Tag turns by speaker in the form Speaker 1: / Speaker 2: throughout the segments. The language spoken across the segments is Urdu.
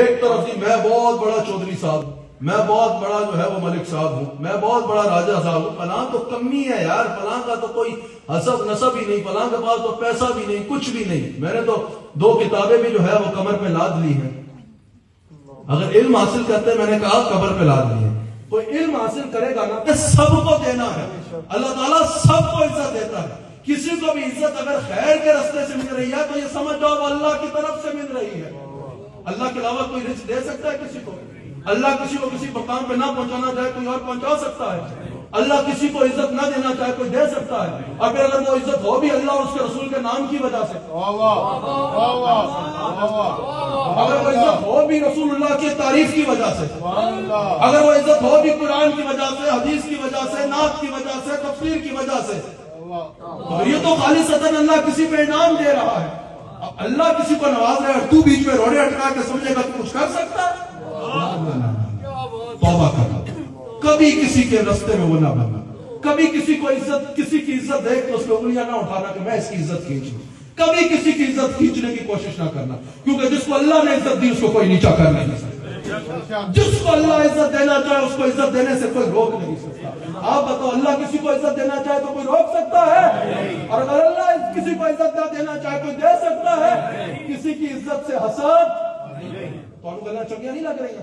Speaker 1: ایک طرف جی میں بہت بڑا چودھری صاحب ہوں، میں بہت بڑا جو ہے وہ ملک صاحب ہوں، میں بہت بڑا راجہ صاحب ہوں، فلاں تو کمی ہے یار، فلاں کا تو کوئی حسب نسب ہی نہیں، فلاں کے پاس تو پیسہ بھی نہیں، کچھ بھی نہیں، میں نے تو 2 کتابیں بھی جو ہے وہ کمر پہ لاد لی ہیں۔ اگر علم حاصل کرتے میں نے کہا قبر پہ لاد لی ہے۔ کوئی علم حاصل کرے گا نا کہ سب کو دینا ہے، اللہ تعالیٰ سب کو عزت دیتا ہے۔ کسی کو بھی عزت اگر خیر کے راستے سے مل رہی ہے تو یہ سمجھ جاؤ وہ اللہ کی طرف سے مل رہی ہے۔ اللہ کے علاوہ کوئی رزق دے سکتا ہے کسی کو؟ اللہ کسی کو کسی مقام پہ نہ پہنچانا چاہے کوئی اور پہنچا سکتا ہے؟ اللہ کسی کو عزت نہ دینا چاہے کوئی دے سکتا ہے؟ اور پھر اگر وہ عزت ہو بھی اللہ اور اس کے رسول کے نام کی وجہ سے، اگر وہ عزت ہو بھی رسول اللہ کی تعریف کی وجہ سے، اگر وہ عزت ہو بھی قرآن کی وجہ سے، حدیث کی وجہ سے، نعت کی وجہ سے، تفسیر کی وجہ سے، تو یہ تو خالصتاً اللہ کسی پہ انعام دے رہا ہے۔ اب اللہ کسی کو نواز رہا ہے اور تو بیچ میں روڑے اٹکا کے سمجھے گا تو کچھ کر سکتا ہے؟ توبہ کرنا، کبھی کسی کے راستے میں وہ نہ بننا، کبھی کسی کو عزت، کسی کی عزت دیکھ تو اس پہ انگلیاں نہ اٹھانا کہ میں اس کی عزت کھینچوں، کبھی کسی کی عزت کھینچنے کی کوشش نہ کرنا، کیونکہ جس کو اللہ نے عزت دی اس کو کوئی نیچا کر نہیں سکتا، جس کو اللہ عزت دینا چاہے اس کو عزت دینے سے کوئی روک نہیں سکتا۔ آپ بتاؤ اللہ کسی کو عزت دینا چاہے تو کوئی روک سکتا ہے؟ اور اگر اللہ کسی کو عزت نہ دینا چاہے کوئی دے سکتا ہے؟ کسی کی عزت سے حسد، تو گلیں چنگیاں نہیں لگ رہی ہیں،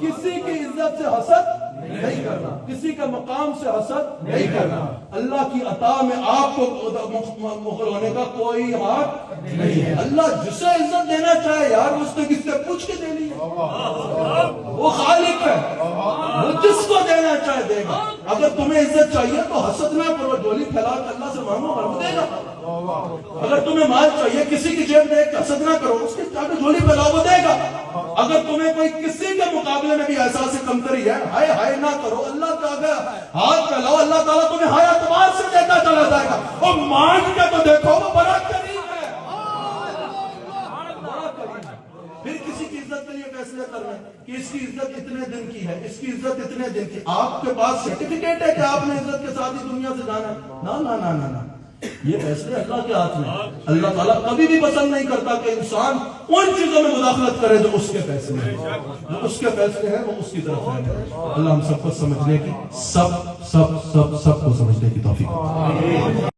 Speaker 1: کسی کی عزت سے حسد نہیں کرنا، کسی کا مقام سے حسد نہیں کرنا، اللہ کی عطا میں آپ کو مغل ہونے کا کوئی حق نہیں ہے۔ اللہ جسے عزت دینا چاہے یار اس نے کس سے پوچھ کے دینی ہے، وہ خالق ہے، وہ جس کو دینا چاہے دے گا۔ اگر تمہیں عزت چاہیے تو حسد نہ کرو، جھولی پھیلا کے اللہ سے مانگو اور وہ دے گا۔ اگر تمہیں مال چاہیے کسی کی جیب دیکھ کے حسد نہ کرو، اس کے چاہے جھولی پھیلاؤ وہ دے گا۔ اگر تمہیں کوئی کسی کے مقابلے میں بھی احساس کمتری ہے، ہائے ہائے نہ کرو، اللہ کا ہاتھ پھیلاؤ، اللہ تعالیٰ تمہیں ہائے اعتبار سے دیتا چلا جائے گا۔ اور مانگ کے تو دیکھو وہ بڑا قریب ہے، بڑا قریب ہے۔ پھر کسی کی عزت کے لیے فیصلے کرنا کہ اس کی عزت اتنے دن کی ہے، اس کی عزت اتنے دن کی، آپ کے پاس سرٹیفکیٹ ہے کہ آپ نے عزت کے ساتھ ہی دنیا سے جانا؟ نہ نہ نہ نہ، یہ فیصلے اللہ کے ہاتھ میں۔ اللہ تعالیٰ کبھی بھی پسند نہیں کرتا کہ انسان ان چیزوں میں مداخلت کرے جو اس کے فیصلے ہیں، جو اس کے فیصلے ہیں وہ اس کی طرف ہے۔ اللہ ہم سب کو سمجھنے کی، سب کو سمجھنے کی توفیق۔